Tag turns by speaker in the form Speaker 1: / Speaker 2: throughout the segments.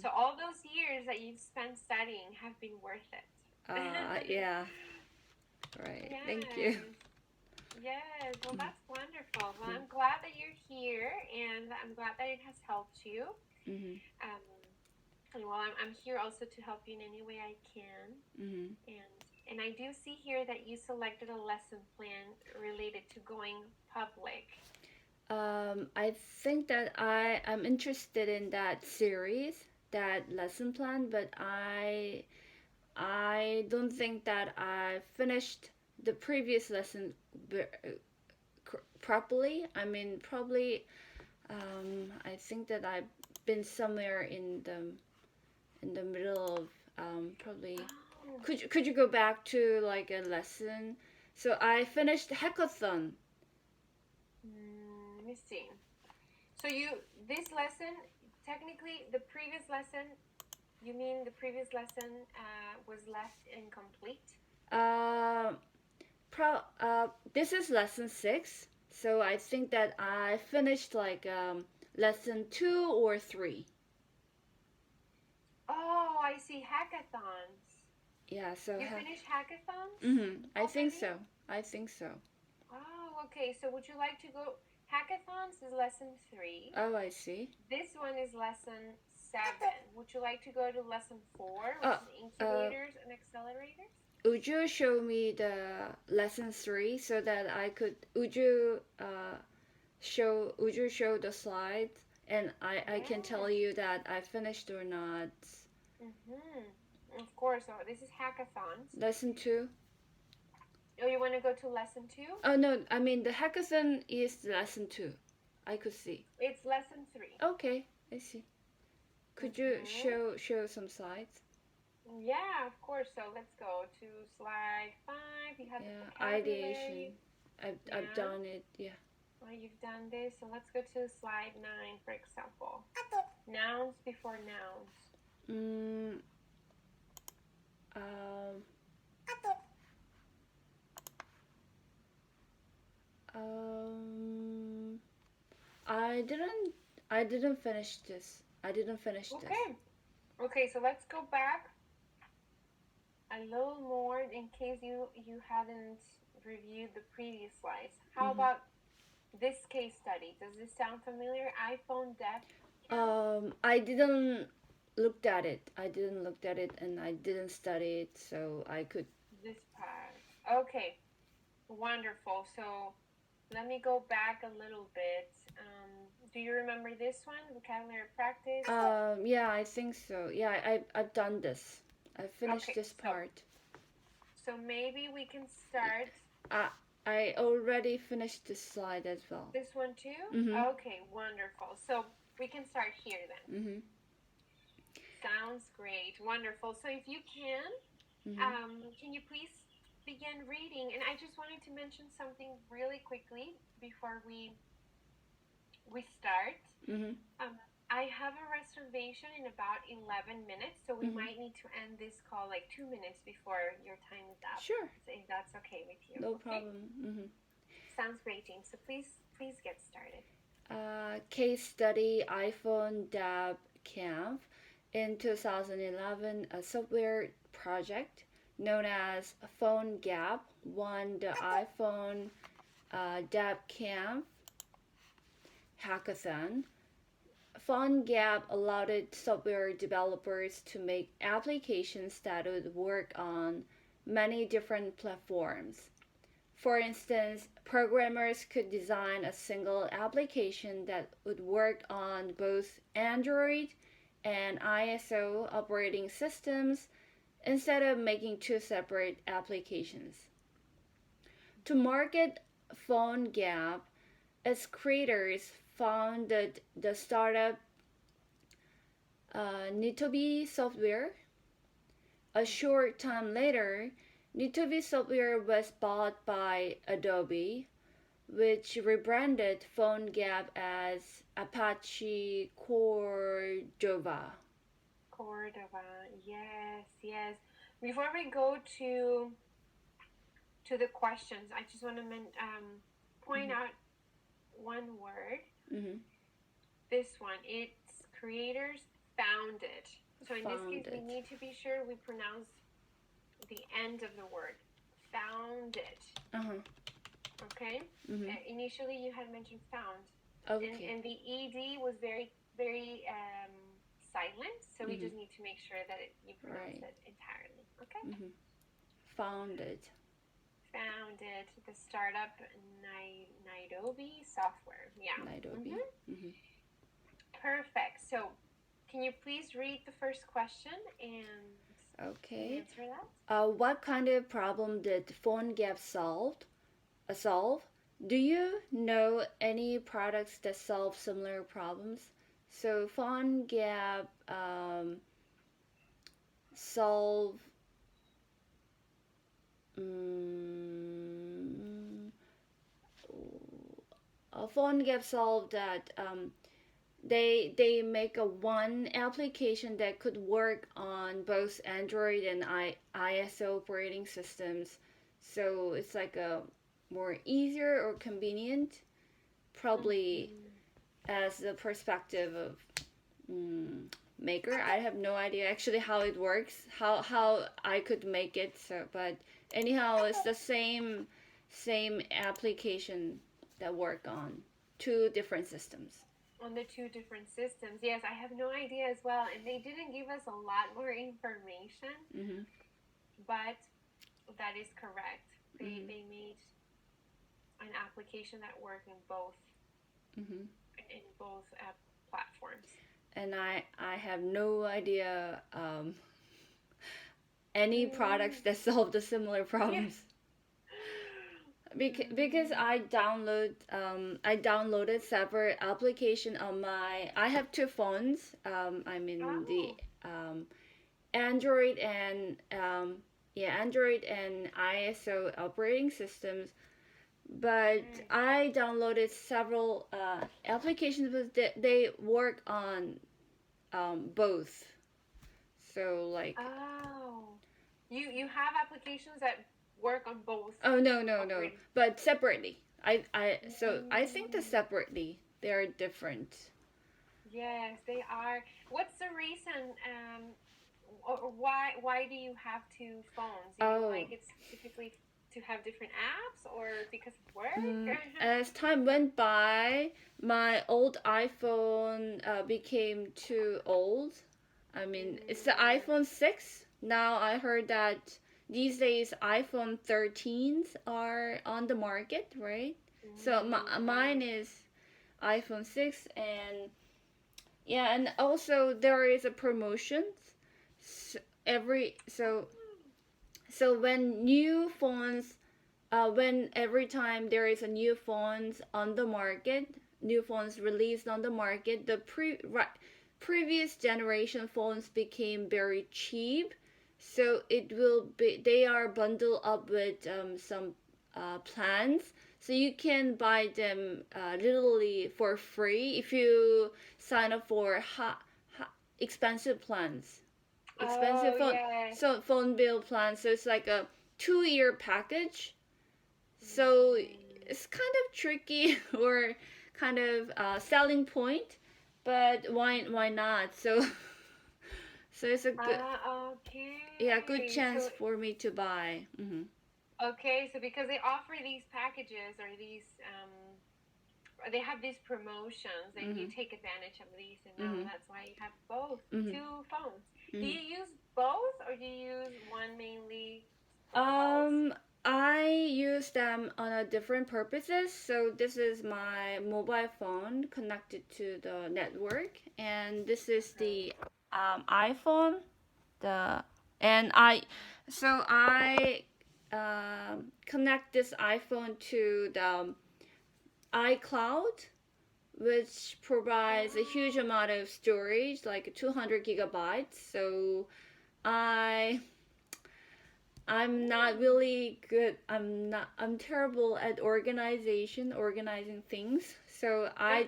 Speaker 1: So all those years that you've spent studying have been worth it.
Speaker 2: Yeah. Right. Thank you.
Speaker 1: Yes. Yes. Well, that's wonderful. Well, I'm glad that you're here, and I'm glad that it has helped you.
Speaker 2: Mm-hmm.
Speaker 1: Um, and well, I'm here also to help you in any way I can.
Speaker 2: Mm-hmm.
Speaker 1: And I do see here that you selected a lesson plan related to going public.
Speaker 2: I think that I am interested in that series, that lesson plan, but I don't think that I finished the previous lesson properly. I mean, probably I think that I've been somewhere in the middle of probably.
Speaker 1: Oh,
Speaker 2: Could you go back to like a lesson? So I finished hackathon.
Speaker 1: let me see. So this lesson, technically, the previous lesson, you mean the previous lesson was left incomplete?
Speaker 2: Uh, this is lesson 6. So I think that I finished like lesson 2 or 3.
Speaker 1: Oh, I see hackathons.
Speaker 2: Yeah. So
Speaker 1: You finished hackathons
Speaker 2: mm-hmm. I think
Speaker 1: already?
Speaker 2: so. I think so.
Speaker 1: Oh, okay. So would you like to go? Hackathons is lesson 3.
Speaker 2: Oh, I see.
Speaker 1: This one is lesson 7. Would you like to go to lesson 4, which
Speaker 2: Uh,
Speaker 1: is
Speaker 2: uh,
Speaker 1: incubators and accelerators?
Speaker 2: would you show me the lesson 3 so that I could? Would you show the slides and I can tell
Speaker 1: Yes.
Speaker 2: you that I finished or not.
Speaker 1: Of course. So this is hackathons.
Speaker 2: Lesson 2.
Speaker 1: Oh, you want to go to lesson 2?
Speaker 2: Oh no, I mean the hackathon is lesson 2. I could see.
Speaker 1: It's lesson 3.
Speaker 2: Okay, I see. Could you show some slides?
Speaker 1: Yeah, of course. So let's go to slide 5. You have the
Speaker 2: Yeah, ideation.
Speaker 1: vocabulary.
Speaker 2: I've
Speaker 1: Yeah.
Speaker 2: done it. Yeah.
Speaker 1: Well, you've done this. So let's go to slide 9, for example. Nouns before nouns.
Speaker 2: Mm, um, um, I didn't. I didn't finish this. I didn't finish this.
Speaker 1: Okay. Okay, so let's go back a little more in case you hadn't reviewed the previous slides. How
Speaker 2: Mm-hmm.
Speaker 1: about this case study? Does this sound familiar? iPhone dev cam?
Speaker 2: I didn't looked at it. I didn't looked at it, and I didn't study it, so I could.
Speaker 1: This part. Okay, wonderful. So let me go back a little bit. Do you remember this one, vocabulary practice?
Speaker 2: Yeah, I think so. Yeah, I've done this. I finished
Speaker 1: Okay,
Speaker 2: this part.
Speaker 1: so maybe we can start
Speaker 2: Uh, I already finished this slide as well.
Speaker 1: this one too?
Speaker 2: Mhm.
Speaker 1: Okay, wonderful. So we can start here then.
Speaker 2: Mhm.
Speaker 1: Sounds great. Wonderful. So if you
Speaker 2: Mhm.
Speaker 1: can you please begin reading? And I just wanted to mention something really quickly before we start.
Speaker 2: Mhm.
Speaker 1: Um, I have a reservation in about 11 minutes, so we
Speaker 2: Mhm.
Speaker 1: might need to end this call like 2 minutes before your time is up.
Speaker 2: Sure.
Speaker 1: So if that's okay with you.
Speaker 2: No
Speaker 1: Okay?
Speaker 2: problem. Mhm.
Speaker 1: Sounds great, James. So please get started.
Speaker 2: Case study iPhone DAB Camp in 2011, a software project known as Phone Gap won the iPhone DAB Camp hackathon. PhoneGap allowed software developers to make applications that would work on many different platforms. For instance, programmers could design a single application that would work on both Android and ISO operating systems instead of making two separate applications. To market PhoneGap, its creators founded the startup Nitobi Software. A short time later, Nitobi Software was bought by Adobe, which rebranded PhoneGap as Apache Cordova.
Speaker 1: Cordova. Yes, yes. Before we go to the questions, I just want to point out one word.
Speaker 2: Mm-hmm.
Speaker 1: This one, its creators found it. So in this case,
Speaker 2: Found
Speaker 1: we
Speaker 2: it.
Speaker 1: need to be sure we pronounce the end of the word. Found it. Okay? Initially, you had mentioned found.
Speaker 2: Okay.
Speaker 1: And the ED was very, very silent. So we just need to make sure that you pronounce it entirely. Okay?
Speaker 2: Found it.
Speaker 1: Found it. The startup Nairobi software. Yeah.
Speaker 2: Nairobi.
Speaker 1: Perfect. So, can you please read the first question and answer that?
Speaker 2: What kind of problem did PhoneGap solve? Do you know any products that solve similar problems? So PhoneGap solve PhoneGap solved that they make a one application that could work on both Android and iOS operating systems. So it's like a more easier or convenient, probably as the perspective of maker. I have no idea actually how it works, how I could make it. So, but anyhow, it's the same application that work on two different systems.
Speaker 1: On the two different systems. Yes, I have no idea as well. And they didn't give us a lot more information. But that is correct. They made an application that worked in both platforms.
Speaker 2: And I have no idea any products that solve the similar problems. Because I downloaded several application on my. I have two phones. The Android and Android and iOS operating systems. But I downloaded several applications, but they work on both. So like.
Speaker 1: Oh, you have applications that work on both.
Speaker 2: Oh no, but separately. I think that separately they are different.
Speaker 1: Yes, they are. What's the reason? Or why do you have two phones? Do you like it specifically to have different apps, or because of work?
Speaker 2: As time went by, my old iPhone became too old. I mean, it's the iPhone 6. Now I heard that these days iPhone 13s are on the market, right? So mine is iPhone 6, and and also there is a promotion so when new phones when every time there is a new phones on the market, new phones released on the market, the previous generation phones became very cheap. So they are bundled up with some plans. So you can buy them literally for free if you sign up for expensive plans. Phone bill plan. So it's like a 2-year package. So it's kind of tricky or kind of selling point, but why not? So it's a good good chance for me to buy.
Speaker 1: Okay, so because they offer these packages or these they have these promotions and you take advantage of these, and that's why you have both two phones. Do you use both, or do you use one mainly?
Speaker 2: I use them on a different purposes. So this is my mobile phone connected to the network, and this is the iPhone. I connect this iPhone to the iCloud, which provides a huge amount of storage, like 200 gigabytes. So I'm not really good. I'm terrible at organizing things. So I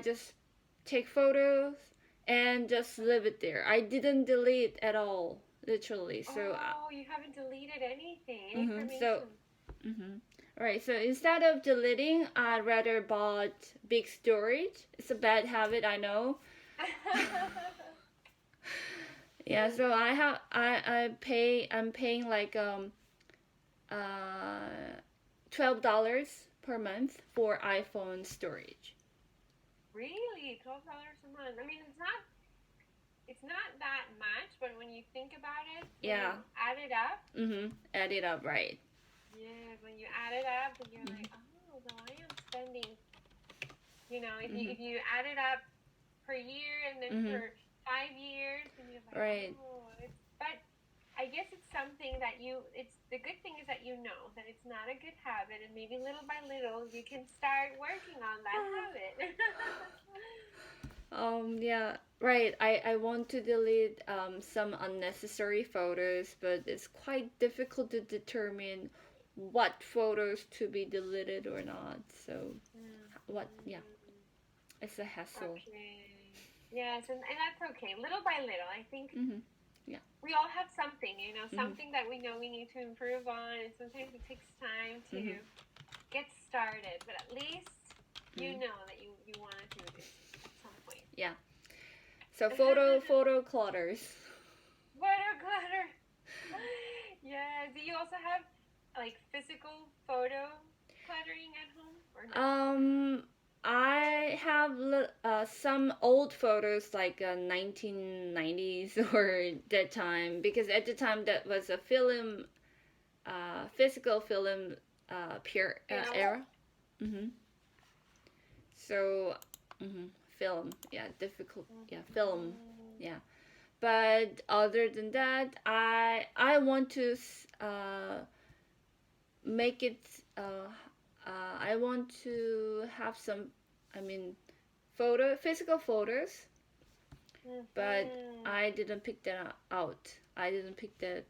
Speaker 2: just take photos and just leave it there. I didn't delete at all, literally. So
Speaker 1: you haven't deleted anything, information.
Speaker 2: Right. So instead of deleting, I'd rather bought big storage. It's a bad habit, I know. Yeah. So I'm paying like uh $12 per month for iPhone storage.
Speaker 1: Really? $12 a month? I mean, it's not that much, but when you think about it, when you
Speaker 2: Yeah.
Speaker 1: add it up,
Speaker 2: Add it up, right?
Speaker 1: yeah, when you add it up, and you're like, oh, well, I am spending. If you add it up per year and then for 5 years, and you're like,
Speaker 2: Right.
Speaker 1: oh, but I guess it's something that it's the good thing is that you know that it's not a good habit, and maybe little by little you can start working on that habit.
Speaker 2: Yeah, right. I want to delete some unnecessary photos, but it's quite difficult to determine what photos to be deleted or not. So, yeah, it's a hassle.
Speaker 1: Okay. Yes, and that's okay. Little by little, I think
Speaker 2: Yeah.
Speaker 1: we all have something, something that we know we need to improve on, and sometimes it takes time to get started, but at least you know that you want to do this at some point.
Speaker 2: Yeah. So photo clutters.
Speaker 1: Watercolor. Yeah. Do you also have like physical photo cluttering at home or no?
Speaker 2: I have some old photos like 1990s or that time because at the time that was a film, physical film, pure era. So, film, yeah, difficult, yeah, film, yeah. But other than that, I want to make it. I want to have some. I mean, physical photos, but I didn't pick that out. I didn't pick that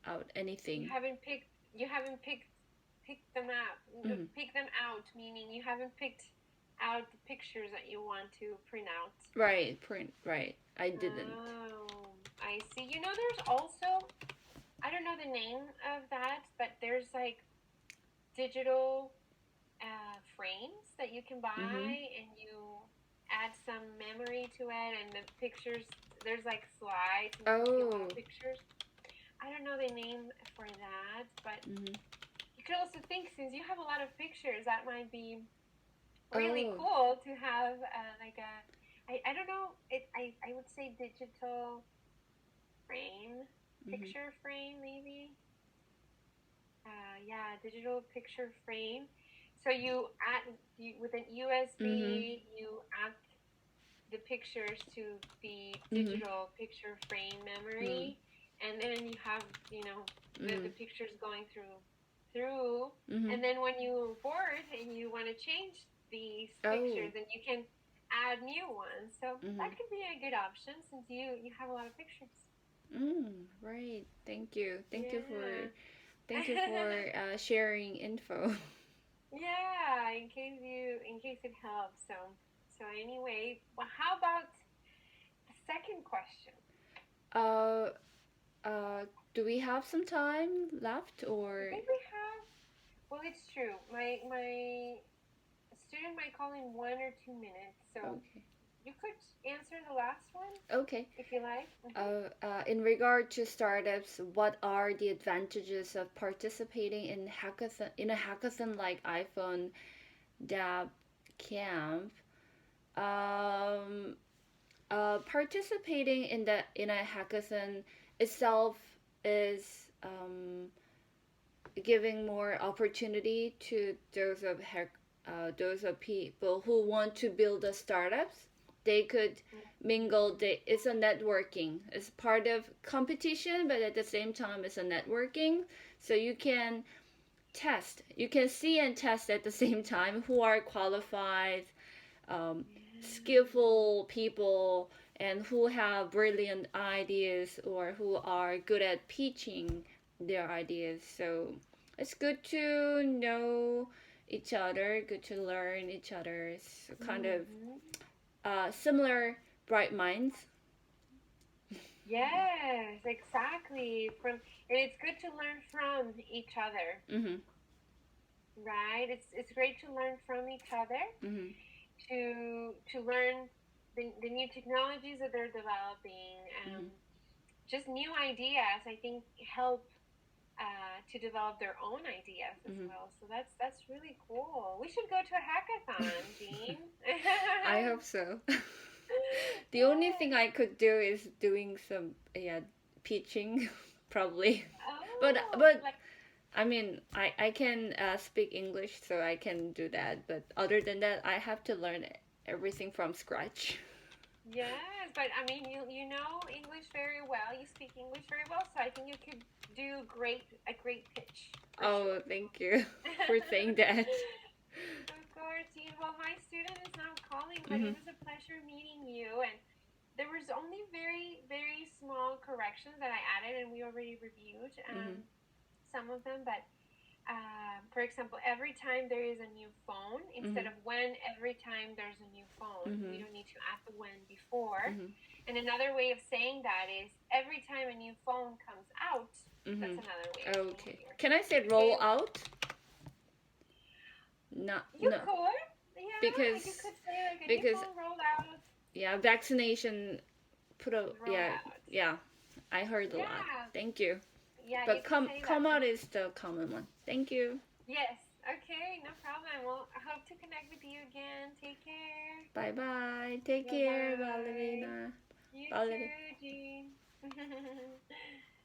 Speaker 2: out anything.
Speaker 1: You haven't picked them out. Pick them out, meaning you haven't picked out the pictures that you want to print out.
Speaker 2: Right, right. I didn't.
Speaker 1: Oh, I see. There's also, I don't know the name of that, but there's like digital frames that you can buy, and you add some memory to it, and the pictures, there's like slides and you have pictures. I don't know the name for that, but you could also think, since you have a lot of pictures, that might be really cool to have like I don't know, I would say digital frame, picture frame maybe. Yeah, digital picture frame. So with an USB, you add the pictures to the digital picture frame memory, and then you have the pictures going through, and then when you're bored and you want to change these pictures, then you can add new ones. So that could be a good option since you have a lot of pictures.
Speaker 2: Right. Thank you. Thank you for sharing info.
Speaker 1: Yeah, in case it helps. So anyway, well, how about the second question?
Speaker 2: Uh, do we have some time left
Speaker 1: I
Speaker 2: or?
Speaker 1: think we have. Well, it's true. My student might call in 1 or 2 minutes, so
Speaker 2: Okay.
Speaker 1: you could answer the last one.
Speaker 2: Okay.
Speaker 1: If you like.
Speaker 2: In regard to startups, what are the advantages of participating in a hackathon like iPhone Dab Camp? Um, Participating in a hackathon itself is giving more opportunity to those of people who want to build a startups. They could mingle. It's a networking. It's part of competition, but at the same time, it's a networking. So you can test. You can see and test at the same time who are qualified, skillful people, and who have brilliant ideas or who are good at pitching their ideas. So it's good to know each other, good to learn each other's kind of similar bright minds.
Speaker 1: Yes, exactly. And it's good to learn from each other. right? It's great to learn from each other,
Speaker 2: Mm-hmm.
Speaker 1: to learn the new technologies that they're developing,
Speaker 2: Mm-hmm.
Speaker 1: just new ideas. I think help to develop their own ideas as
Speaker 2: Mm-hmm.
Speaker 1: well. So that's really cool. We should go to a hackathon, Jean.
Speaker 2: I hope so. The only thing
Speaker 1: Yes.
Speaker 2: I could do is doing some, yeah, pitching probably.
Speaker 1: Oh,
Speaker 2: But
Speaker 1: like
Speaker 2: I mean, I can speak English, so I can do that. But other than that, I have to learn everything from scratch.
Speaker 1: yes, but I mean, you know English very well. You speak English very well, so I think you could do a great pitch for
Speaker 2: Oh,
Speaker 1: sure.
Speaker 2: thank you for saying that.
Speaker 1: Of course, Jean. Well, my student is now calling, but it
Speaker 2: Mhm.
Speaker 1: was a pleasure meeting you. And there was only very, very small corrections that I added, and we already reviewed
Speaker 2: Mhm.
Speaker 1: some of them. But for example, every time there is a new phone, instead
Speaker 2: Mhm.
Speaker 1: of when, every time there's a new phone. We
Speaker 2: Mhm.
Speaker 1: don't need to add the when before.
Speaker 2: Mhm.
Speaker 1: And another way of saying that is every time a new phone comes out. That's
Speaker 2: Mhm.
Speaker 1: another way of saying what
Speaker 2: Okay.
Speaker 1: you were
Speaker 2: Can I
Speaker 1: saying.
Speaker 2: say
Speaker 1: Okay,
Speaker 2: roll out? No,
Speaker 1: you
Speaker 2: no,
Speaker 1: could, yeah, you
Speaker 2: because
Speaker 1: could say like a new
Speaker 2: because
Speaker 1: phone rolled out,
Speaker 2: yeah, vaccination put a
Speaker 1: roll
Speaker 2: yeah,
Speaker 1: out.
Speaker 2: yeah. I heard a lot.
Speaker 1: Yeah,
Speaker 2: Thank you.
Speaker 1: yeah, you
Speaker 2: But
Speaker 1: could say that.
Speaker 2: come out is the common one. Thank you.
Speaker 1: Yes, okay, no problem. Well, I hope to connect with you again. Take care.
Speaker 2: Bye bye. Take
Speaker 1: Bye
Speaker 2: care,
Speaker 1: bye.
Speaker 2: Valerina.
Speaker 1: You
Speaker 2: Valerie.
Speaker 1: too, Jean.